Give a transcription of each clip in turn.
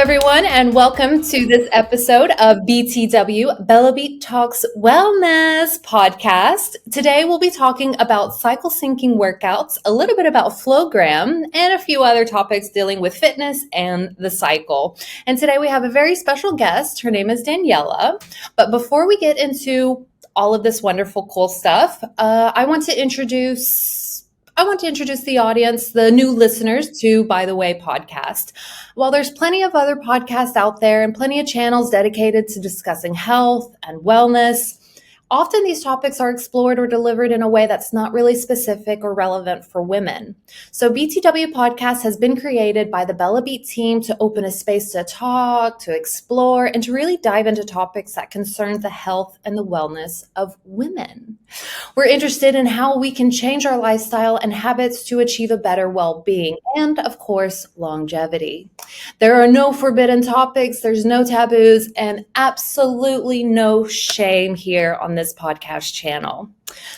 everyone, and welcome to this episode of BTW, Bellabeat Talks Wellness podcast. Today, we'll be talking about cycle syncing workouts, a little bit about Flowgram, and a few other topics dealing with fitness and the cycle. And today, we have a very special guest. Her name is Daniella. But before we get into all of this wonderful, cool stuff, I want to introduce the audience, the new listeners to By the Way podcast. While there's plenty of other podcasts out there and plenty of channels dedicated to discussing health and wellness, often these topics are explored or delivered in a way that's not really specific or relevant for women. So BTW Podcast has been created by the Bellabeat team to open a space to talk, to explore, and to really dive into topics that concern the health and the wellness of women. We're interested in how we can change our lifestyle and habits to achieve a better well-being and, of course, longevity. There are no forbidden topics, there's no taboos, and absolutely no shame here on this podcast channel.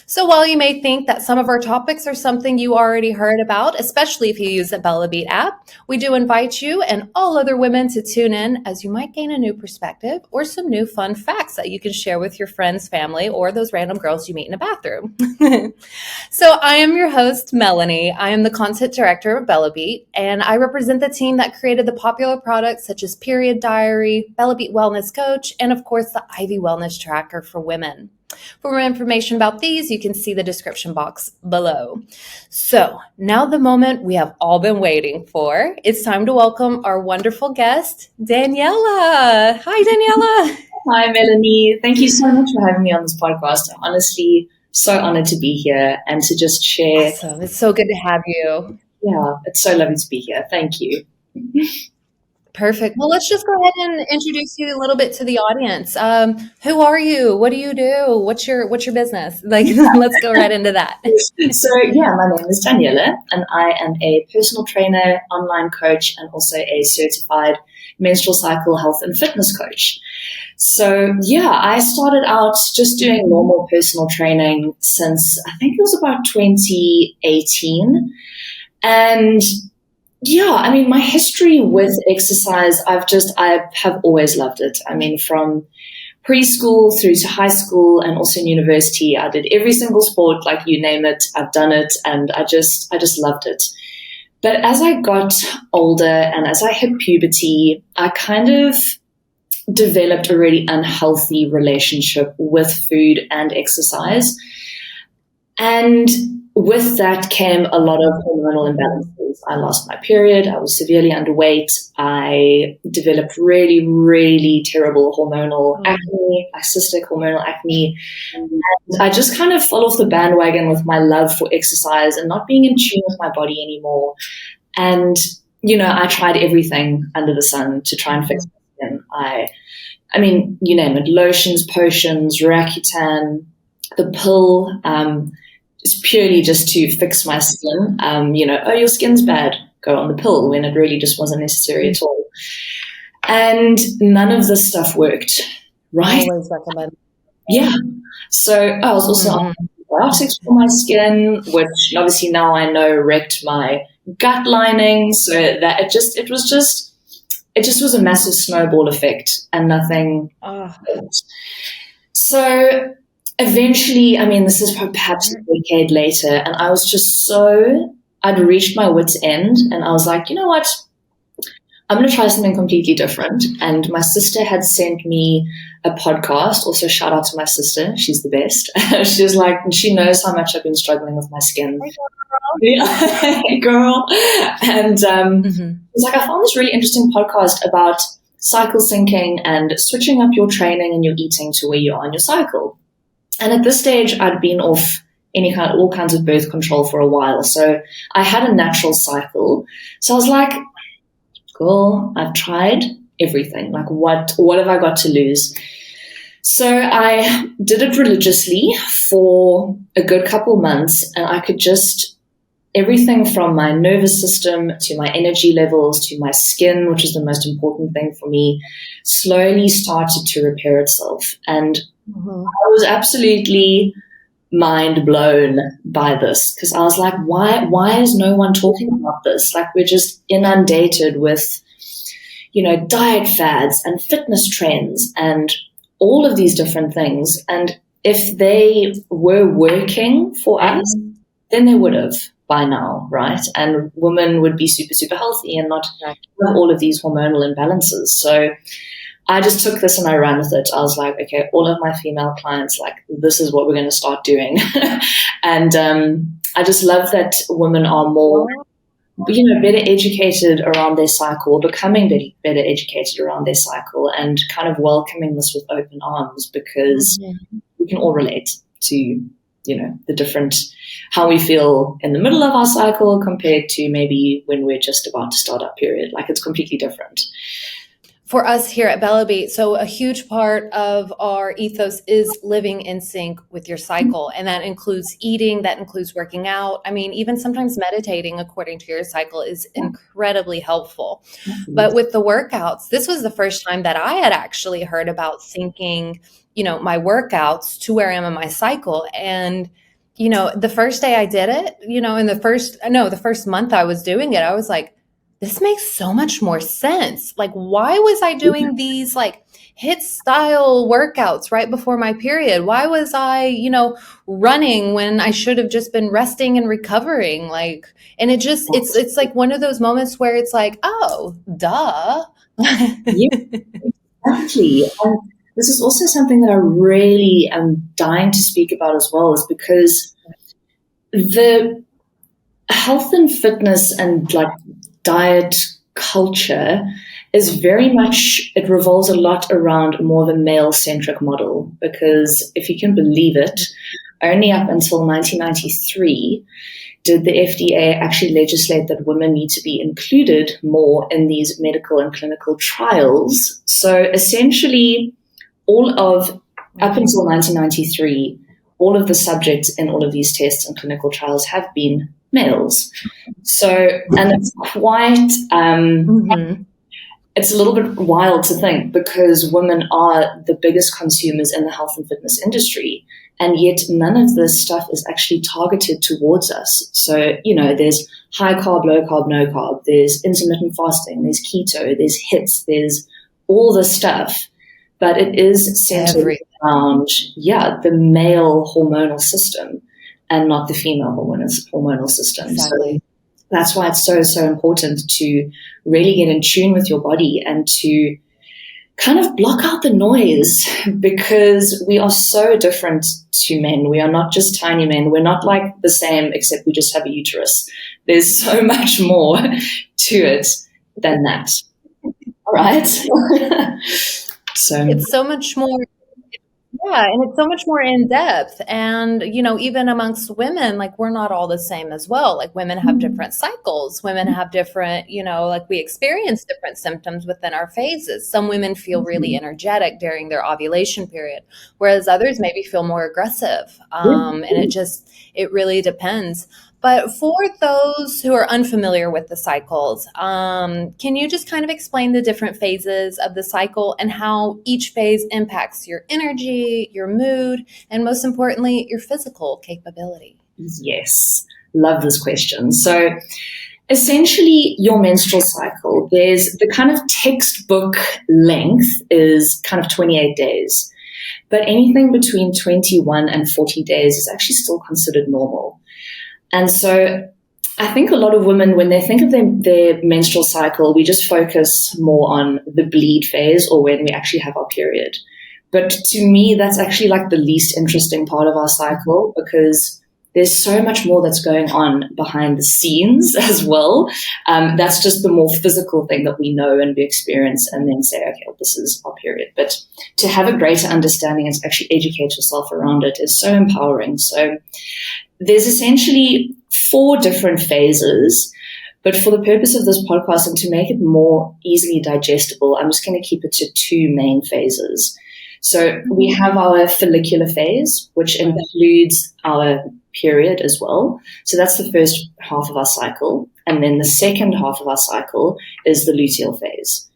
So while you may think that some of our topics are something you already heard about, especially if you use the Bellabeat app, we do invite you and all other women to tune in as you might gain a new perspective or some new fun facts that you can share with your friends, family, or those random girls you meet in a bathroom. So I am your host, Melanie. I am the content director of Bellabeat, and I represent the team that created the popular products such as Period Diary, Bellabeat Wellness Coach, and of course the Ivy Wellness Tracker for women. For more information about these, you can see the description box below. So now the moment we have all been waiting for. It's time to welcome our wonderful guest, Daniella. Hi, Daniella. Hi, Melanie. Thank you so much for having me on this podcast. I'm honestly so honored to be here and to just share. Awesome. It's so good to have you. Yeah, it's so lovely to be here. Thank you. Perfect. Well, let's just go ahead and introduce you a little bit to the audience. Who are you? What do you do? What's your business? Let's go right into that. So, my name is Daniella, and I am a personal trainer, online coach, and also a certified menstrual cycle health and fitness coach. So, I started out just doing normal personal training since I think it was about 2018. And my history with exercise, I have always loved it. I mean, from preschool through to high school and also in university, I did every single sport, like you name it, I've done it, and I just loved it. But as I got older and as I hit puberty, I kind of developed a really unhealthy relationship with food and exercise. And with that came a lot of hormonal imbalances. I lost my period. I was severely underweight. I developed really, really terrible hormonal acne, cystic hormonal acne. And I just kind of fell off the bandwagon with my love for exercise and not being in tune with my body anymore. And, I tried everything under the sun to try and fix my skin. I mean, you name it, lotions, potions, Roaccutane, the pill, it's purely just to fix my skin. Your skin's bad, go on the pill, when it really just wasn't necessary at all. And none of this stuff worked, right? Always recommend. Yeah. So I was also on antibiotics for my skin, which obviously now I know wrecked my gut lining. So that it just was a massive snowball effect and nothing. So eventually, this is perhaps a decade later, and I was just I'd reached my wit's end, and I was like, you know what? I'm going to try something completely different. And my sister had sent me a podcast. Also, shout out to my sister. She's the best. She was like, she knows how much I've been struggling with my skin. Hey, girl. And it was like, I found this really interesting podcast about cycle syncing and switching up your training and your eating to where you are in your cycle. And at this stage, I'd been off all kinds of birth control for a while. So I had a natural cycle. So I was like, cool, I've tried everything. Like, what have I got to lose? So I did it religiously for a good couple months, and I could just, everything from my nervous system to my energy levels to my skin, which is the most important thing for me, slowly started to repair itself. And I was absolutely mind blown by this, because I was like, why is no one talking about this? Like, we're just inundated with, diet fads and fitness trends and all of these different things. And if they were working for us, then they would have by now, right? And women would be super, super healthy and not have all of these hormonal imbalances. So I just took this and I ran with it. I was like, okay, all of my female clients, like, this is what we're going to start doing. And I just love that women are more, better educated around their cycle, becoming better educated around their cycle, and kind of welcoming this with open arms, because we can all relate to, the different, how we feel in the middle of our cycle compared to maybe when we're just about to start our period. Like, it's completely different. For us here at Bellabeat, so a huge part of our ethos is living in sync with your cycle. And that includes eating, that includes working out. I mean, even sometimes meditating according to your cycle is incredibly helpful. But with the workouts, this was the first time that I had actually heard about syncing, my workouts to where I am in my cycle. And, the first day I did it, in the first month I was doing it, I was like, this makes so much more sense. Like, why was I doing these like HIIT style workouts right before my period? Why was I, running when I should have just been resting and recovering? Like, and it's like one of those moments where it's like, oh, duh. Yeah, exactly. And this is also something that I really am dying to speak about as well, is because the health and fitness and like diet culture is very much, it revolves a lot around more of a male-centric model, because if you can believe it, only up until 1993 did the FDA actually legislate that women need to be included more in these medical and clinical trials. So essentially, up until 1993, all of the subjects in all of these tests and clinical trials have been males. So, and it's quite, it's a little bit wild to think, because women are the biggest consumers in the health and fitness industry, and yet none of this stuff is actually targeted towards us. So, there's high carb, low carb, no carb, there's intermittent fasting, there's keto, there's HIITs, there's all this stuff, but it is centered around, the male hormonal system and not the female hormonal system. Exactly. So that's why it's so, so important to really get in tune with your body and to kind of block out the noise, because we are so different to men. We are not just tiny men. We're not like the same, except we just have a uterus. There's so much more to it than that. All right. So it's so much more. Yeah, and it's so much more in depth. And, even amongst women, like, we're not all the same as well. Like, women have different cycles. Women have different, like, we experience different symptoms within our phases. Some women feel really energetic during their ovulation period, whereas others maybe feel more aggressive. And it really depends. But for those who are unfamiliar with the cycles, can you just kind of explain the different phases of the cycle and how each phase impacts your energy, your mood, and most importantly, your physical capability? Yes, love this question. So essentially, your menstrual cycle, there's the kind of textbook length is kind of 28 days. But anything between 21 and 40 days is actually still considered normal. And so I think a lot of women, when they think of their menstrual cycle, we just focus more on the bleed phase or when we actually have our period. But to me, that's actually like the least interesting part of our cycle, because there's so much more that's going on behind the scenes as well. That's just the more physical thing that we know and we experience and then say, okay, well, this is our period. But to have a greater understanding and to actually educate yourself around it is so empowering. So there's essentially 4 different phases, but for the purpose of this podcast and to make it more easily digestible, I'm just going to keep it to 2 main phases. So we have our follicular phase, which includes our period as well. So that's the first half of our cycle. And then the second half of our cycle is the luteal phase.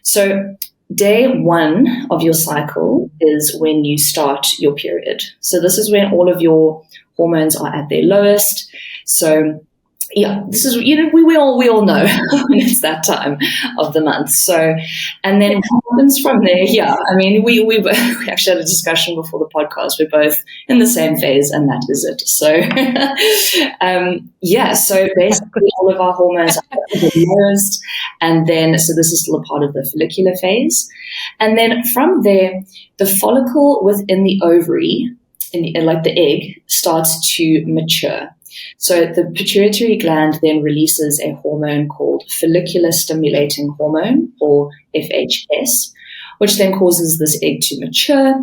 So day 1 of your cycle is when you start your period. So this is when all of your hormones are at their lowest. So yeah, this is, we all know when it's that time of the month. So, and then what happens from there? Yeah, I mean, we actually had a discussion before the podcast. We're both in the same phase, and that is it. So, yeah, so basically all of our hormones are the lowest, and then, so this is still a part of the follicular phase. And then from there, the follicle within the ovary, like the egg, starts to mature. So the pituitary gland then releases a hormone called follicular stimulating hormone, or FHS, which then causes this egg to mature.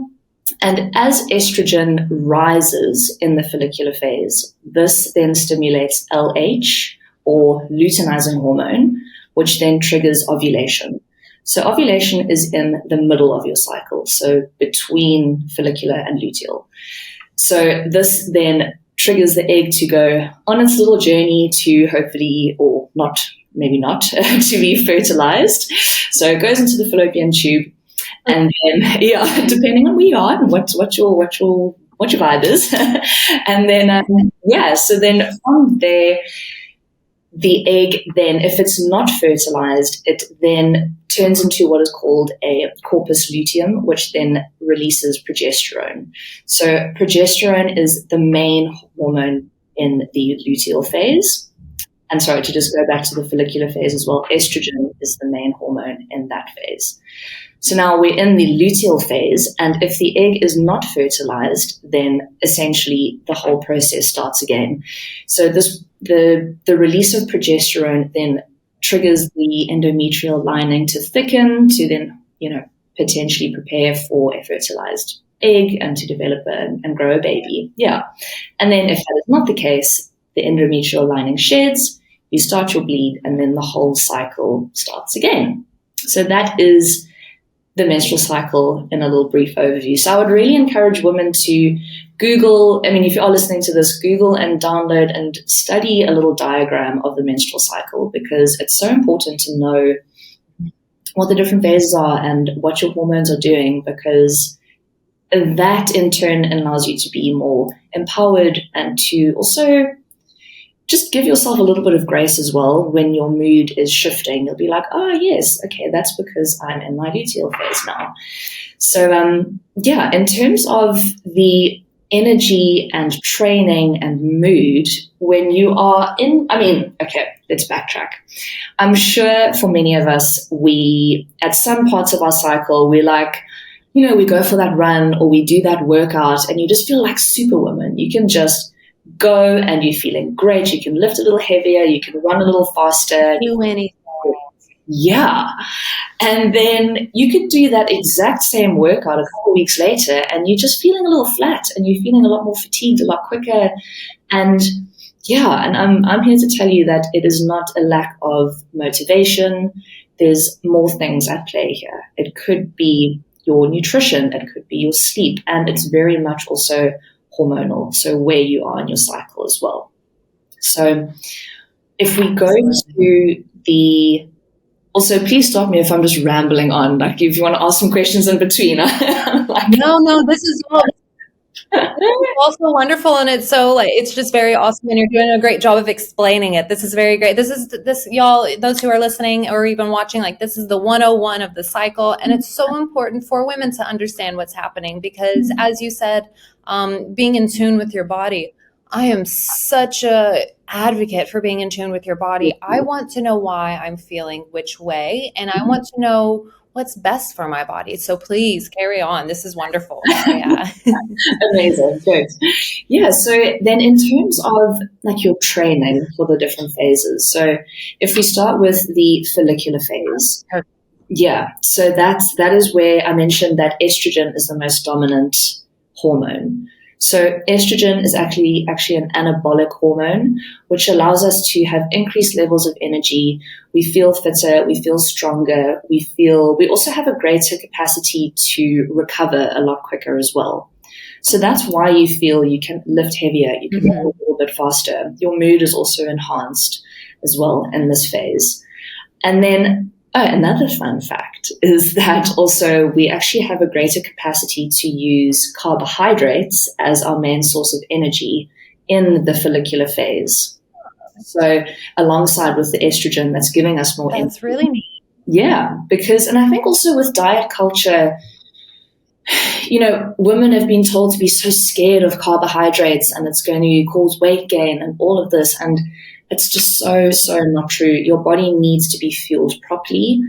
And as estrogen rises in the follicular phase, this then stimulates LH, or luteinizing hormone, which then triggers ovulation. So ovulation is in the middle of your cycle, so between follicular and luteal. So this then triggers the egg to go on its little journey to hopefully, or not, maybe not, to be fertilized. So it goes into the fallopian tube, and then, yeah, depending on where you are and what your vibe is, and then so then from there, the egg then, if it's not fertilized, it then turns into what is called a corpus luteum, which then releases progesterone. So progesterone is the main hormone in the luteal phase. And sorry, to just go back to the follicular phase as well, estrogen is the main hormone in that phase. So now we're in the luteal phase, and if the egg is not fertilized, then essentially the whole process starts again. So the release of progesterone then triggers the endometrial lining to thicken, to then, potentially prepare for a fertilized egg and to develop and grow a baby. Yeah. And then if that is not the case, the endometrial lining sheds, you start your bleed, and then the whole cycle starts again. So that is the menstrual cycle in a little brief overview. So I would really encourage women to Google, if you are listening to this, Google and download and study a little diagram of the menstrual cycle, because it's so important to know what the different phases are and what your hormones are doing, because that in turn allows you to be more empowered and to also just give yourself a little bit of grace as well when your mood is shifting. You'll be like, oh, yes, okay, that's because I'm in my luteal phase now. So, in terms of the energy and training and mood, when you are let's backtrack. I'm sure for many of us, we, at some parts of our cycle, we're like, we go for that run or we do that workout and you just feel like superwoman. You can just go and you're feeling great. You can lift a little heavier. You can run a little faster. Do anything. Yeah. And then you could do that exact same workout a couple of weeks later and you're just feeling a little flat and you're feeling a lot more fatigued, a lot quicker. And I'm here to tell you that it is not a lack of motivation. There's more things at play here. It could be your nutrition. It could be your sleep. And it's very much also hormonal, so where you are in your cycle as well. So if we go to the, also please stop me if I'm just rambling on, like if you want to ask some questions in between. No, this is also wonderful, and it's so it's just very awesome, and you're doing a great job of explaining it. This is very great. This y'all, those who are listening or even watching, this is the 101 of the cycle, and it's so important for women to understand what's happening because, as you said, being in tune with your body. I am such a advocate for being in tune with your body. I want to know why I'm feeling which way, and I want to know what's best for my body. So please carry on. This is wonderful. Yeah. Amazing. Good. Yeah. So then in terms of your training for the different phases. So if we start with the follicular phase. Yeah. So that is where I mentioned that estrogen is the most dominant hormone. So estrogen is actually an anabolic hormone, which allows us to have increased levels of energy. We feel fitter, we feel stronger, we also have a greater capacity to recover a lot quicker as well. So that's why you feel you can lift heavier, you can go a little bit faster. Your mood is also enhanced as well in this phase. And then another fun fact is that also we actually have a greater capacity to use carbohydrates as our main source of energy in the follicular phase. So alongside with the estrogen that's giving us more energy. That's really neat. Yeah, because, and I think also with diet culture, women have been told to be so scared of carbohydrates and it's going to cause weight gain and all of this. And it's just so, so not true. Your body needs to be fueled properly,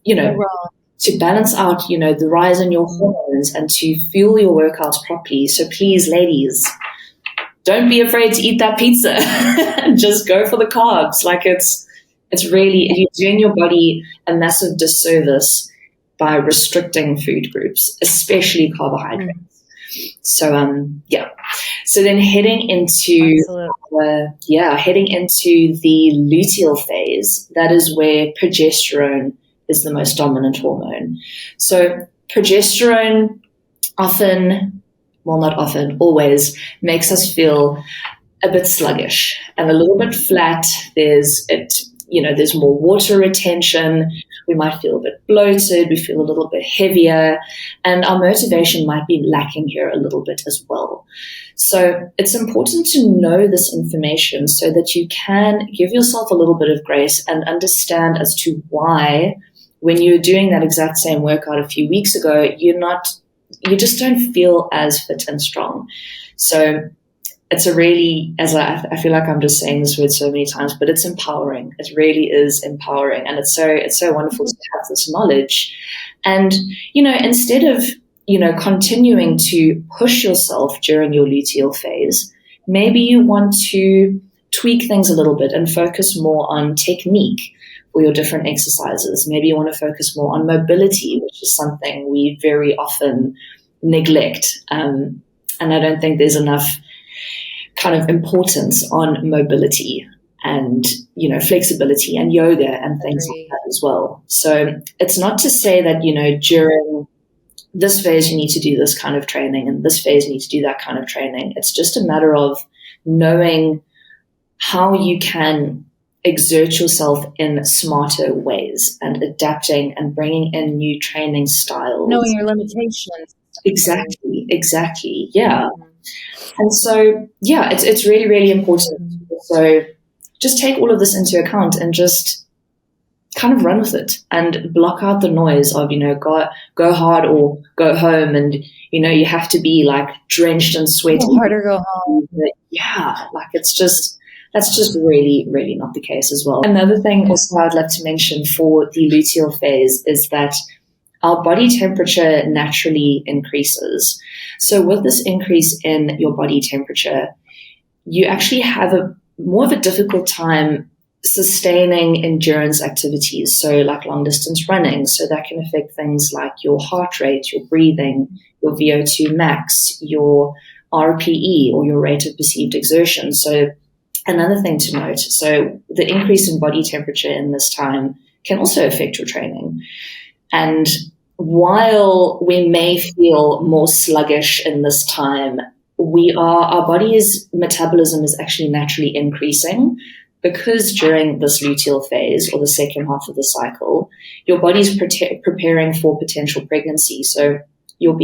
to balance out, the rise in your hormones and to fuel your workouts properly. So please, ladies, don't be afraid to eat that pizza and just go for the carbs. Like it's really, you're doing your body a massive disservice by restricting food groups, especially carbohydrates. So, So then heading into the luteal phase, that is where progesterone is the most dominant hormone. So progesterone always makes us feel a bit sluggish and a little bit flat. There's more water retention. We might feel a bit bloated. We feel a little bit heavier, and our motivation might be lacking here a little bit as well. So it's important to know this information so that you can give yourself a little bit of grace and understand as to why, when you're doing that exact same workout a few weeks ago, you just don't feel as fit and strong. So it's a really, I feel like I'm just saying this word so many times, but it's empowering. It really is empowering. And it's so wonderful to have this knowledge. And, instead of, continuing to push yourself during your luteal phase, maybe you want to tweak things a little bit and focus more on technique for your different exercises. Maybe you want to focus more on mobility, which is something we very often neglect. And I don't think there's enough kind of importance on mobility and, flexibility and yoga and things like that as well. So it's not to say that, during this phase you need to do this kind of training and this phase you need to do that kind of training. It's just a matter of knowing how you can exert yourself in smarter ways and adapting and bringing in new training styles. Knowing your limitations. Exactly. Yeah. And so, it's really, really important. So just take all of this into account and just kind of run with it and block out the noise of, go hard or go home. And, you have to be like drenched and sweaty. Go hard or go home. Yeah. Like that's just really, really not the case as well. Another thing also I'd like to mention for the luteal phase is that our body temperature naturally increases. So with this increase in your body temperature, you actually have more of a difficult time sustaining endurance activities. So like long distance running. So that can affect things like your heart rate, your breathing, your VO2 max, your RPE or your rate of perceived exertion. So another thing to note, so the increase in body temperature in this time can also affect your training. And while we may feel more sluggish in this time, our body's metabolism is actually naturally increasing because during this luteal phase or the second half of the cycle, your body's preparing for potential pregnancy. So your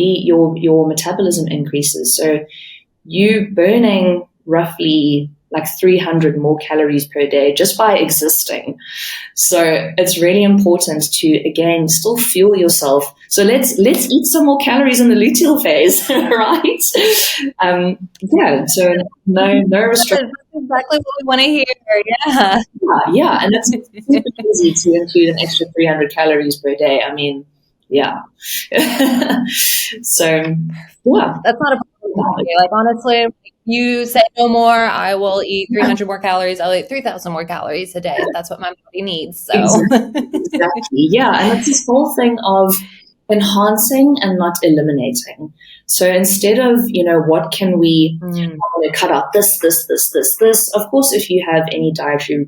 metabolism increases. So you burning roughly like 300 more calories per day just by existing. So it's really important to, again, still fuel yourself. So let's eat some more calories in the luteal phase, right? So no restrictions. That's exactly what we want to hear. Yeah. Yeah. And it's super easy to include an extra 300 calories per day. I mean, yeah. So, yeah. That's not a problem. Like, honestly, you say no more, I will eat 300 more calories. I'll eat 3,000 more calories a day. That's what my body needs. So exactly. Yeah. And it's this whole thing of enhancing and not eliminating. So instead of, what can we cut out this. Of course, if you have any dietary,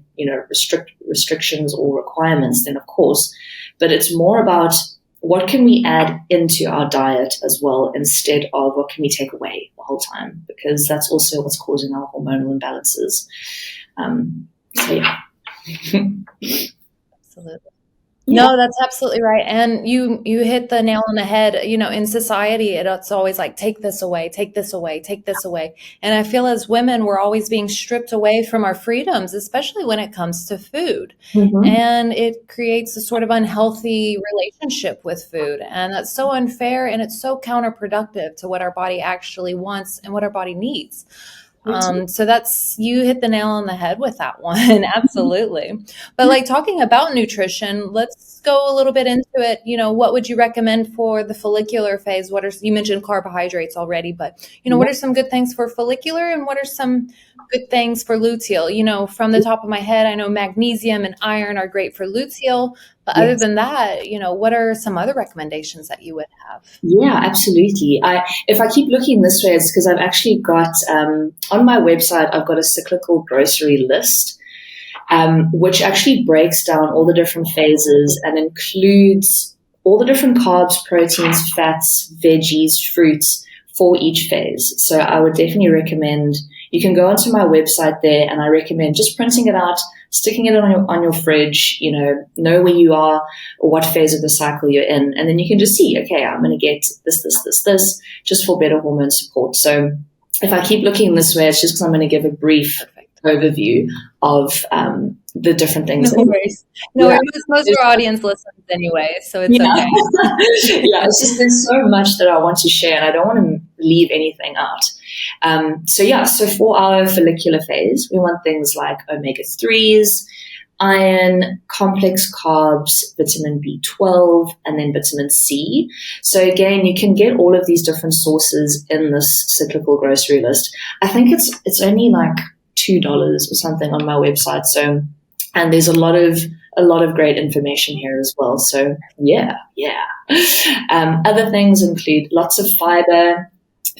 restrictions or requirements, then of course, but it's more about what can we add into our diet as well instead of what can we take away the whole time, because that's also what's causing our hormonal imbalances. So yeah. Absolutely. Yeah. No, that's absolutely right. And you hit the nail on the head. In society, it's always like, take this away, take this away, take this away. And I feel as women, we're always being stripped away from our freedoms, especially when it comes to food. Mm-hmm. And it creates a sort of unhealthy relationship with food. And that's so unfair, and it's so counterproductive to what our body actually wants and what our body needs. So you hit the nail on the head with that one. Absolutely. But like, talking about nutrition, let's go a little bit into it. What would you recommend for the follicular phase? You mentioned carbohydrates already, but what are some good things for follicular, and what are some good things for luteal? From the top of my head, I know magnesium and iron are great for luteal, but other Yes. than that, what are some other recommendations that you would have? Yeah, absolutely. If I keep looking this way, it's because I've actually got on my website, I've got a cyclical grocery list, which actually breaks down all the different phases and includes all the different carbs, proteins, fats, veggies, fruits for each phase. So I would definitely recommend you can go onto my website there, and I recommend just printing it out, sticking it on your fridge, know where you are or what phase of the cycle you're in. And then you can just see, okay, I'm going to get this, just for better hormone support. So if I keep looking this way, it's just because I'm going to give a brief overview of the different things. No worries. Most of our audience listens anyway, so it's okay. Yeah, it's just there's so much that I want to share, and I don't want to leave anything out. So for our follicular phase, we want things like omega-3s, iron, complex carbs, vitamin B12, and then vitamin C. So again, you can get all of these different sources in this cyclical grocery list. I think it's only like $2 or something on my website. So, and there's a lot of great information here as well. So yeah. Other things include lots of fiber,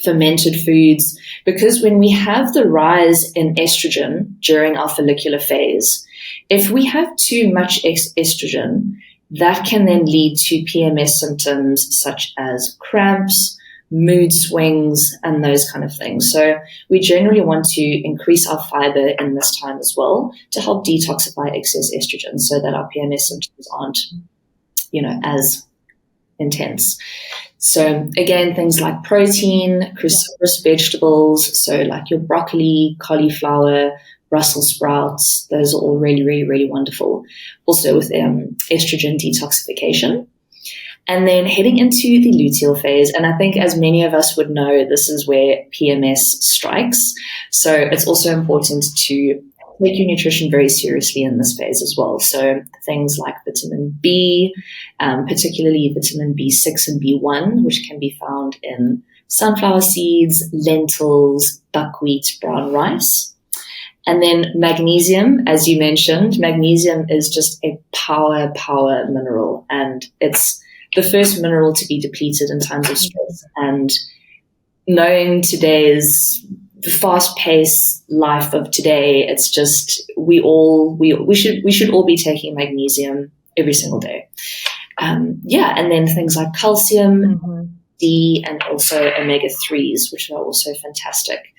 fermented foods, because when we have the rise in estrogen during our follicular phase, if we have too much estrogen, that can then lead to PMS symptoms such as cramps, mood swings, and those kind of things. So we generally want to increase our fiber in this time as well to help detoxify excess estrogen so that our PMS symptoms aren't, as intense. So again, things like protein, cruciferous vegetables, so like your broccoli, cauliflower, Brussels sprouts, those are all really, really, really wonderful. Also with estrogen detoxification. And then heading into the luteal phase, and I think as many of us would know, this is where PMS strikes. So it's also important to take your nutrition very seriously in this phase as well. So things like vitamin B, particularly vitamin B6 and B1, which can be found in sunflower seeds, lentils, buckwheat, brown rice. And then magnesium, as you mentioned, magnesium is just a power mineral, and it's the first mineral to be depleted in times of stress. And knowing today's fast-paced life of today, it's just we should all be taking magnesium every single day. And then things like calcium, D, and also omega-3s, which are also fantastic.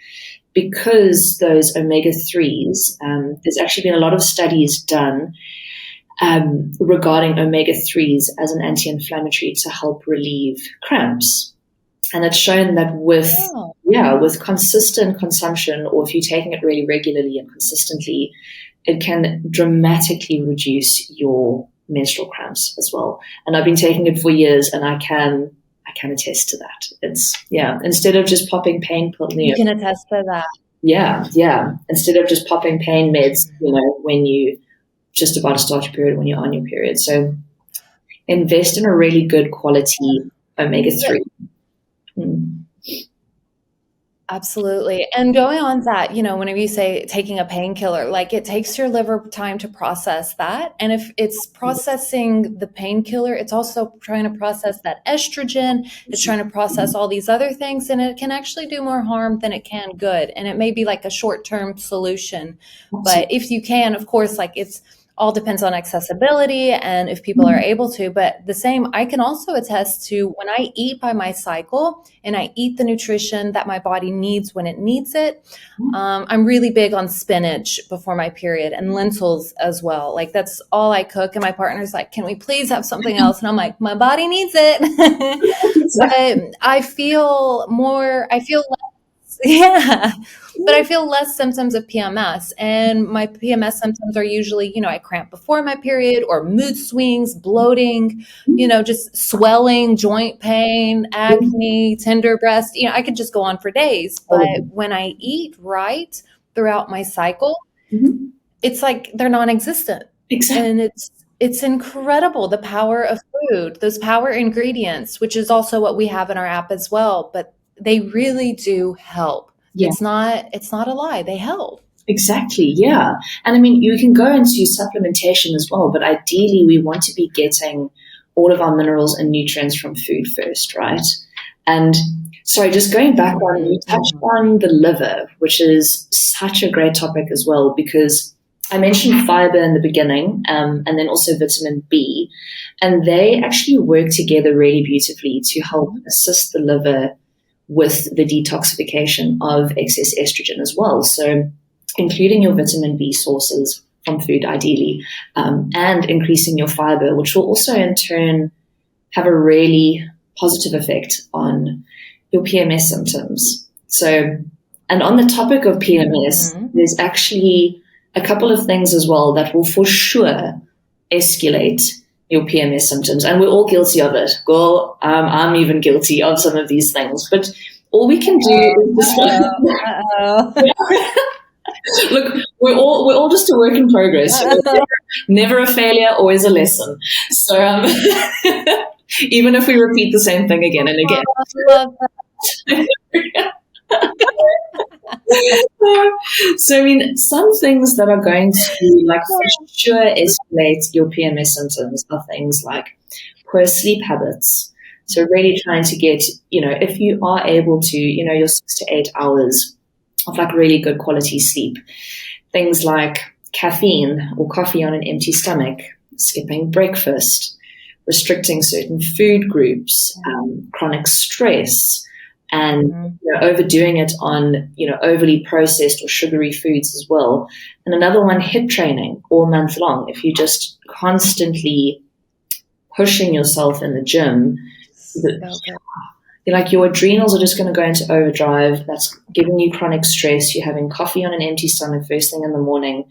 Because those omega-3s, there's actually been a lot of studies done regarding omega-3s as an anti-inflammatory to help relieve cramps. And it's shown that with consistent consumption, or if you're taking it really regularly and consistently, it can dramatically reduce your menstrual cramps as well. And I've been taking it for years, and I can attest to that. It's instead of just popping pain pills. You can attest to that. Yeah. Instead of just popping pain meds, when you just about to start your period, when you're on your period. So invest in a really good quality omega-3. Absolutely. And going on that, whenever you say taking a painkiller, like, it takes your liver time to process that. And if it's processing the painkiller, it's also trying to process that estrogen. It's trying to process all these other things, and it can actually do more harm than it can good. And it may be like a short-term solution. But if you can, of course, like, it's all depends on accessibility and if people are able to. But the same, I can also attest to when I eat by my cycle and I eat the nutrition that my body needs when it needs it. I'm really big on spinach before my period and lentils as well. Like that's all I cook. And my partner's like, can we please have something else? And I'm like, my body needs it. But I feel less, yeah. But I feel less symptoms of PMS, and my PMS symptoms are usually, I cramp before my period or mood swings, bloating, just swelling, joint pain, acne, tender breast. I could just go on for days. But when I eat right throughout my cycle, it's like they're non-existent. Exactly. And it's incredible, the power of food, those power ingredients, which is also what we have in our app as well. But they really do help. Yeah. It's not a lie. They help. Exactly. Yeah. And I mean, you can go into supplementation as well, but ideally we want to be getting all of our minerals and nutrients from food first, right? And sorry, just going back on, you touched on the liver, which is such a great topic as well, because I mentioned fiber in the beginning, and then also vitamin B, and they actually work together really beautifully to help assist the liver with the detoxification of excess estrogen as well. So including your vitamin B sources from food ideally, and increasing your fiber, which will also in turn have a really positive effect on your PMS symptoms. So, and on the topic of PMS, there's actually a couple of things as well that will for sure escalate your PMS symptoms, and we're all guilty of it. Girl, I'm even guilty of some of these things, but all we can do is look, we're all just a work in progress. Never a failure, always a lesson. So even if we repeat the same thing again and again. So I mean, some things that are going to for sure escalate your PMS symptoms are things like poor sleep habits. So really trying to get, if you are able to, your 6 to 8 hours of really good quality sleep. Things like caffeine or coffee on an empty stomach, skipping breakfast, restricting certain food groups, chronic stress, and overdoing it on overly processed or sugary foods as well. And another one, HIIT training all month long. If you just constantly pushing yourself in the gym, your adrenals are just going to go into overdrive. That's giving you chronic stress. You're having coffee on an empty stomach first thing in the morning.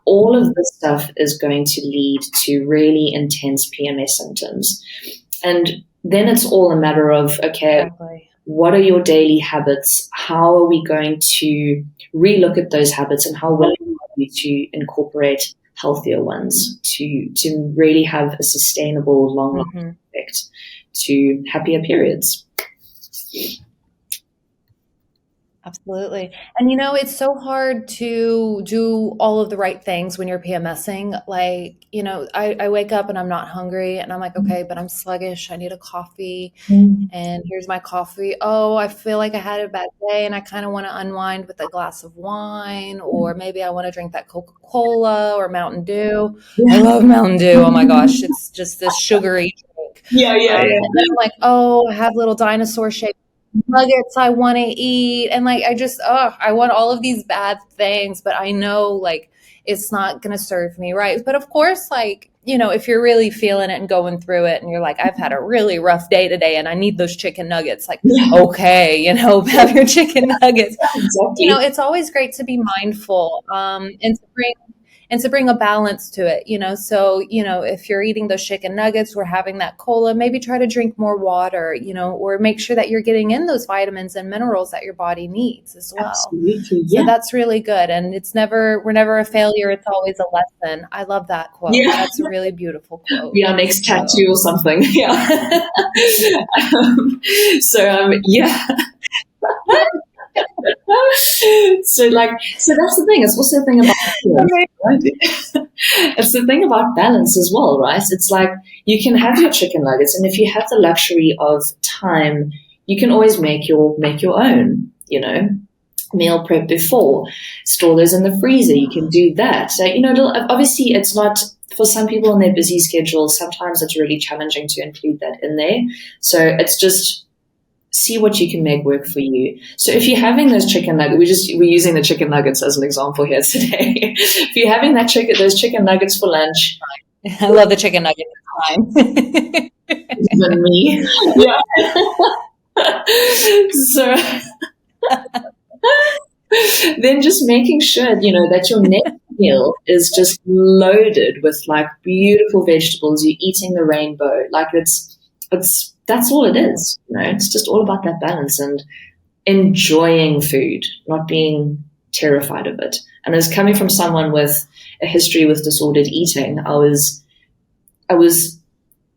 All of this stuff is going to lead to really intense PMS symptoms. And then it's all a matter of, okay, what are your daily habits? How are we going to relook at those habits, and how willing are you to incorporate healthier ones to really have a sustainable, long-lasting effect to happier periods? Absolutely. And it's so hard to do all of the right things when you're PMSing. I wake up and I'm not hungry and I'm like, okay, but I'm sluggish. I need a coffee. And here's my coffee. Oh, I feel like I had a bad day and I kind of want to unwind with a glass of wine, or maybe I want to drink that Coca-Cola or Mountain Dew. I love Mountain Dew. Oh my gosh. It's just this sugary drink. Yeah. And then I'm like, oh, I have little dinosaur shaped nuggets I want to eat, and I want all of these bad things, but I know it's not going to serve me right. But of course, if you're really feeling it and going through it and you're like, I've had a really rough day today and I need those chicken nuggets, okay, have your chicken nuggets. Exactly. It's always great to be mindful and to bring a balance to it, So, if you're eating those chicken nuggets or having that cola, maybe try to drink more water, or make sure that you're getting in those vitamins and minerals that your body needs as well. Absolutely, yeah. So that's really good. And we're never a failure. It's always a lesson. I love that quote. Yeah. That's a really beautiful quote. Be our next tattoo or something. Yeah. Yeah. So that's the thing. It's also the thing about it's the thing about balance as well, right? It's you can have your chicken nuggets, and if you have the luxury of time, you can always make your own, meal prep before, store those in the freezer. You can do that. So, obviously it's not for some people in their busy schedules, sometimes it's really challenging to include that in there. So it's just see what you can make work for you. So if you're having those chicken nuggets, we're using the chicken nuggets as an example here today. If you're having those chicken nuggets for lunch, I love the chicken nuggets. It's even me, yeah. So then just making sure, that your next meal is just loaded with like beautiful vegetables. You're eating the rainbow. Like that's all it is. It's just all about that balance and enjoying food, not being terrified of it. And as coming from someone with a history with disordered eating, I was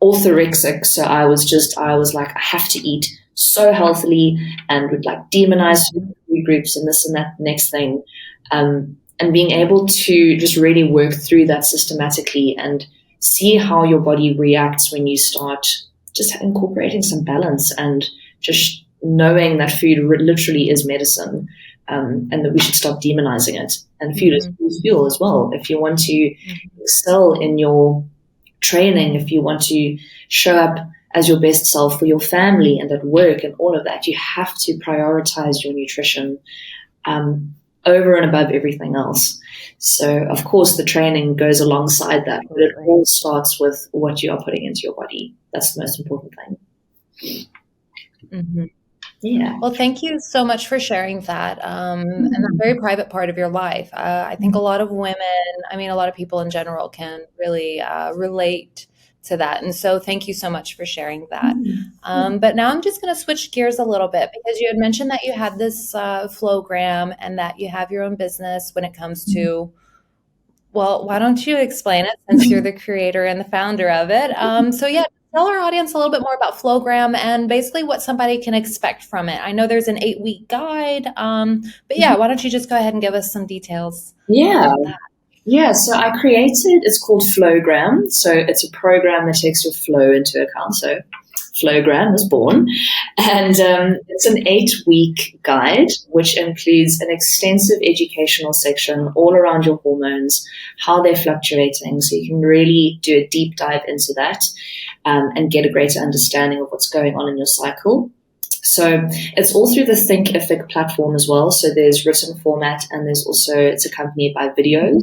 orthorexic. So I was like, I have to eat so healthily and would like demonize food groups and this and that next thing. And being able to just really work through that systematically and see how your body reacts when you start just incorporating some balance and just knowing that food literally is medicine, and that we should stop demonizing it. And food is fuel as well. If you want to excel in your training, if you want to show up as your best self for your family and at work and all of that, you have to prioritize your nutrition over and above everything else. So, of course, the training goes alongside that, but it all starts with what you are putting into your body. That's the most important thing. Mm-hmm. Yeah. Well, thank you so much for sharing that. And a very private part of your life. I think a lot of women, a lot of people in general can really relate to that. And so thank you so much for sharing that. But now I'm just going to switch gears a little bit, because you had mentioned that you had this Flowgram and that you have your own business when it comes to, well, why don't you explain it, since you're the creator and the founder of it? So yeah, tell our audience a little bit more about Flowgram and basically what somebody can expect from it. I know there's an 8-week guide, but yeah, why don't you just go ahead and give us some details? Yeah. Yeah, so I created, it's called Flowgram. So it's a program that takes your flow into account. So Flowgram was born. And it's an 8-week guide, which includes an extensive educational section all around your hormones, how they're fluctuating. So you can really do a deep dive into that and get a greater understanding of what's going on in your cycle. So it's all through the Thinkific platform as well. So there's written format, and it's accompanied by videos.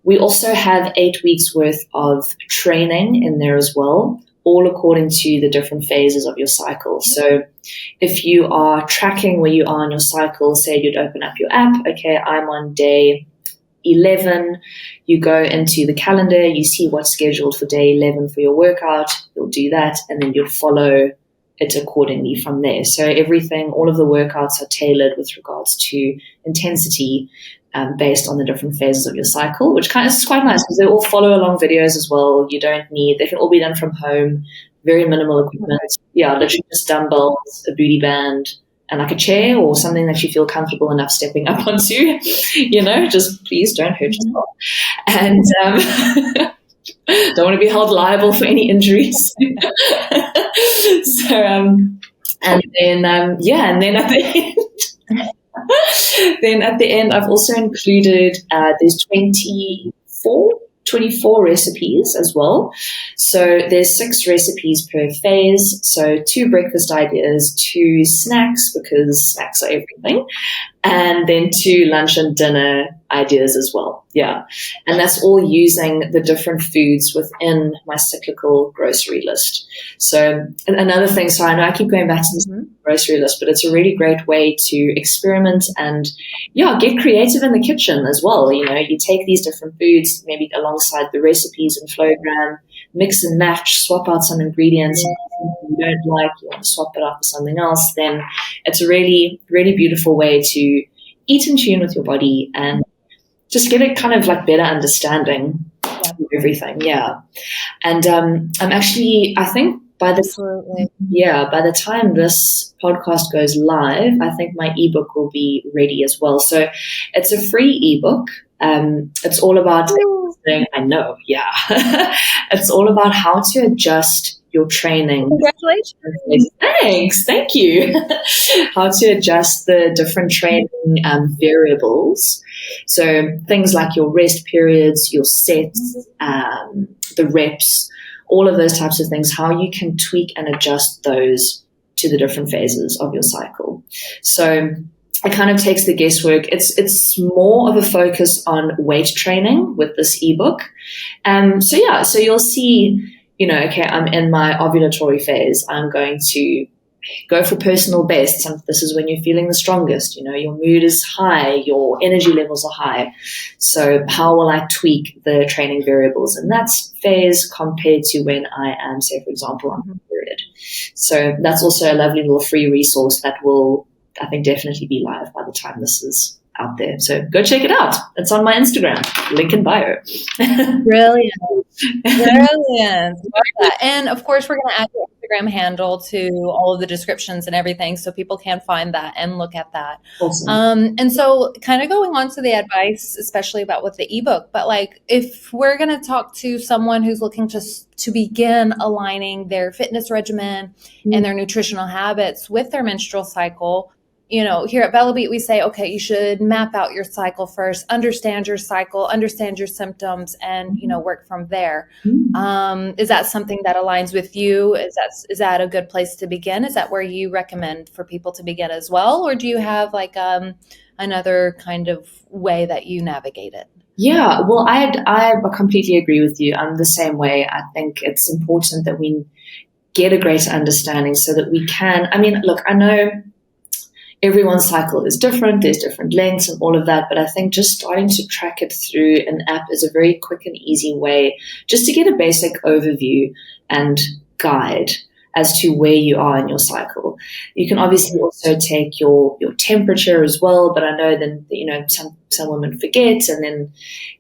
We also have 8 weeks worth of training in there as well, all according to the different phases of your cycle. So if you are tracking where you are in your cycle, say you'd open up your app, okay, I'm on day 11, you go into the calendar, you see what's scheduled for day 11 for your workout, you'll do that, and then you'll follow it accordingly from there. So all of the workouts are tailored with regards to intensity, based on the different phases of your cycle, which is quite nice because they all follow along videos as well. They can all be done from home, very minimal equipment. Yeah, literally just dumbbells, a booty band, and like a chair or something that you feel comfortable enough stepping up onto, just please don't hurt yourself. And don't want to be held liable for any injuries. So, and then at the end, then at the end, I've also included, there's 24 recipes as well. So there's 6 recipes per phase. So 2 breakfast ideas, 2 snacks, because snacks are everything, and then 2 lunch and dinner ideas as well. Yeah. And that's all using the different foods within my cyclical grocery list. So another thing, so I know I keep going back to this grocery list, but it's a really great way to experiment and get creative in the kitchen as well. You take these different foods, maybe alongside the recipes in Flowgram, mix and match, swap out some ingredients. If you don't like, you want to swap it out for something else, then it's a really, really beautiful way to eat in tune with your body and just get a kind of like better understanding of everything. Yeah. And I'm actually, I think by the time this podcast goes live, I think my ebook will be ready as well. So it's a free ebook. It's all about, I know, yeah. It's all about how to adjust your training. Congratulations. Thanks. Thank you. How to adjust the different training variables. So things like your rest periods, your sets, the reps, all of those types of things, how you can tweak and adjust those to the different phases of your cycle. So it kind of takes the guesswork. It's more of a focus on weight training with this ebook. So you'll see, okay, I'm in my ovulatory phase. I'm going to go for personal bests. This is when you're feeling the strongest. Your mood is high, your energy levels are high. So how will I tweak the training variables in that phase compared to when I am, say, for example, on my period? So that's also a lovely little free resource that will, I think, definitely be live by the time this is out there. So go check it out. It's on my Instagram, link in bio. Brilliant. Brilliant. Love that. And of course, we're going to add your Instagram handle to all of the descriptions and everything so people can find that and look at that. Awesome. And so kind of going on to the advice, especially about with the ebook, but like if we're going to talk to someone who's looking to begin aligning their fitness regimen and their nutritional habits with their menstrual cycle, here at Bellabeat, we say, okay, you should map out your cycle first, understand your cycle, understand your symptoms, and, work from there. Is that something that aligns with you? Is that a good place to begin? Is that where you recommend for people to begin as well? Or do you have like another kind of way that you navigate it? Yeah, well, I completely agree with you. I'm the same way. I think it's important that we get a greater understanding so that we can, look, I know everyone's cycle is different. There's different lengths and all of that. But I think just starting to track it through an app is a very quick and easy way just to get a basic overview and guide as to where you are in your cycle. You can obviously also take your temperature as well. But I know then, some women forget. And then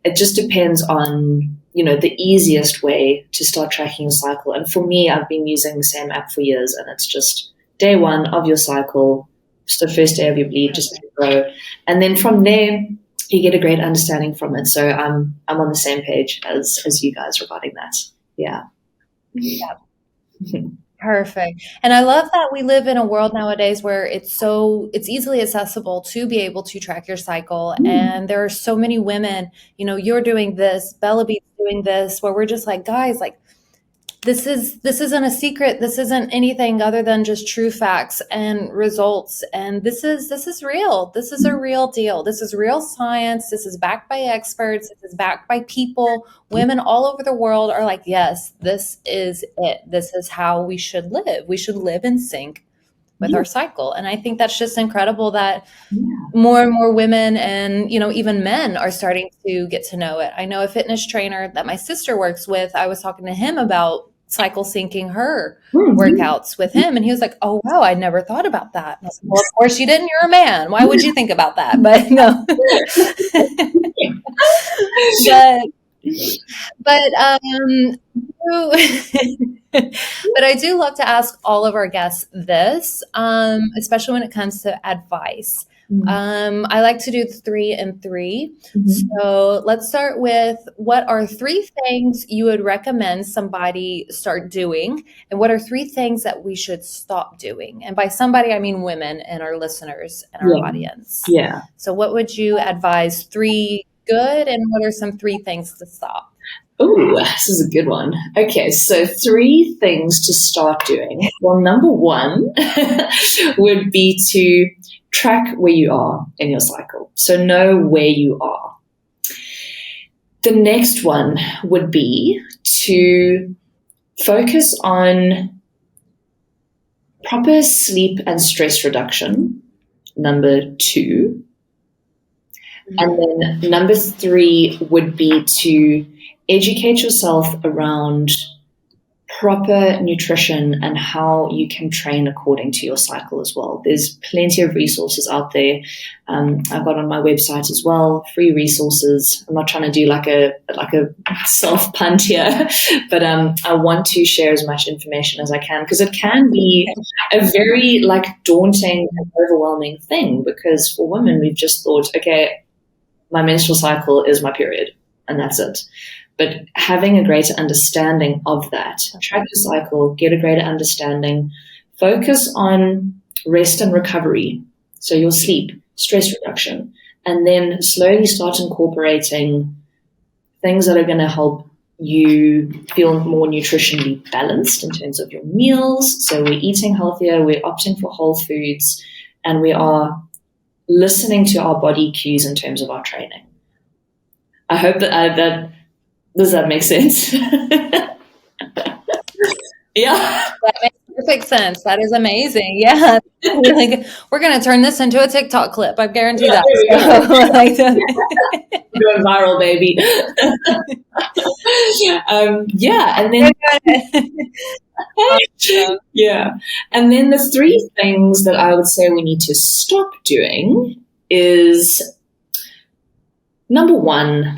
it just depends on, the easiest way to start tracking your cycle. And for me, I've been using the same app for years. And it's just day one of your cycle, just the first day of your bleed, just go. And then from there, you get a great understanding from it. So I'm on the same page as you guys regarding that. Yeah. Perfect. And I love that we live in a world nowadays where it's easily accessible to be able to track your cycle. And there are so many women, you're doing this, Bellabeat's doing this, where we're just like, guys, like, this isn't a secret. This isn't anything other than just true facts and results. And this is real. This is a real deal. This is real science. This is backed by experts. This is backed by people. Women all over the world are like, yes, this is it. This is how we should live. We should live in sync with our cycle. And I think that's just incredible that more and more women and, even men are starting to get to know it. I know a fitness trainer that my sister works with. I was talking to him about cycle syncing her workouts with him. And he was like, oh, wow, I never thought about that. And I was like, well, of course you didn't. You're a man. Why would you think about that? But no. But I do love to ask all of our guests this, especially when it comes to advice. I like to do 3 and 3. So let's start with, what are 3 things you would recommend somebody start doing? And what are 3 things that we should stop doing? And by somebody, I mean women and our listeners and our audience. Yeah. So what would you advise? 3 good, and what are some 3 things to stop? Oh, this is a good one. Okay, so 3 things to start doing. Well, number 1 would be to track where you are in your cycle. So know where you are. The next one would be to focus on proper sleep and stress reduction, number 2. And then number 3 would be to educate yourself around proper nutrition and how you can train according to your cycle as well. There's plenty of resources out there. I've got on my website as well, free resources. I'm not trying to do like a self punt here, but I want to share as much information as I can, because it can be a very daunting and overwhelming thing, because for women, we've just thought, okay, my menstrual cycle is my period and that's it. but having a greater understanding of that. Track your cycle, get a greater understanding, focus on rest and recovery, so your sleep, stress reduction, and then slowly start incorporating things that are going to help you feel more nutritionally balanced in terms of your meals. So we're eating healthier, we're opting for whole foods, and we are listening to our body cues in terms of our training. I hope that does that make sense? Yeah. That makes perfect sense. That is amazing. Yeah. Like, we're going to turn this into a TikTok clip. I guarantee that. Going viral, baby. Yeah. And then, yeah. And then the three things that I would say we need to stop doing is, number one,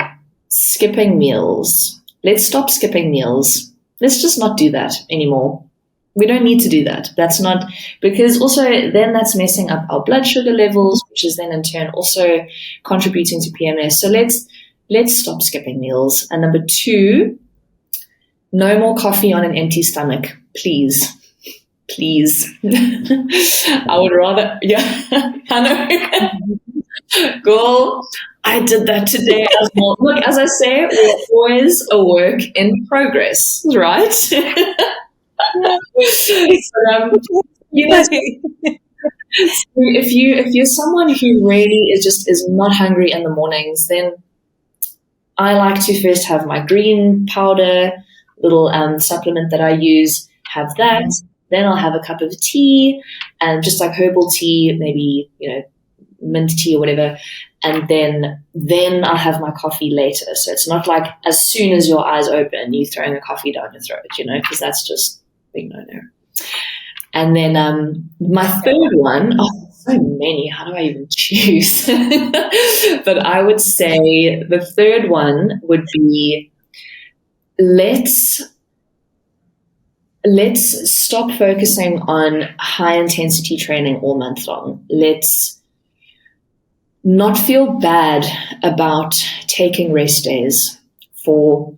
skipping meals. Let's stop skipping meals. Let's just not do that anymore. We don't need to do that. That's not, because also then that's messing up our blood sugar levels, which is then in turn also contributing to PMS. So let's stop skipping meals. And number two, no more coffee on an empty stomach, please. Please. I would rather, yeah, I know. Girl, I did that today as well. Look, as I say, we're always a work in progress, right? You know, if you're someone who really is not hungry in the mornings, then I like to first have my green powder, little supplement that I use, have that. Then I'll have a cup of tea, and just like herbal tea, maybe, mint tea or whatever. And then I'll have my coffee later. So it's not like as soon as your eyes open, you're throwing a coffee down your throat, because that's just big no-no. And then my third one, so many, how do I even choose? But I would say the third one would be, let's stop focusing on high intensity training all month long. Let's not feel bad about taking rest days for,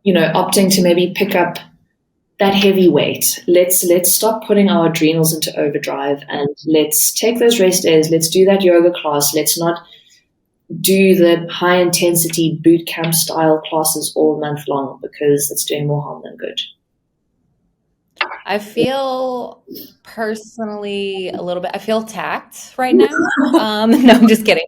opting to maybe pick up that heavy weight. Let's stop putting our adrenals into overdrive, and let's take those rest days. Let's do that yoga class. Let's not do the high intensity boot camp style classes all month long, because it's doing more harm than good. I feel personally I feel attacked right now. No, I'm just kidding.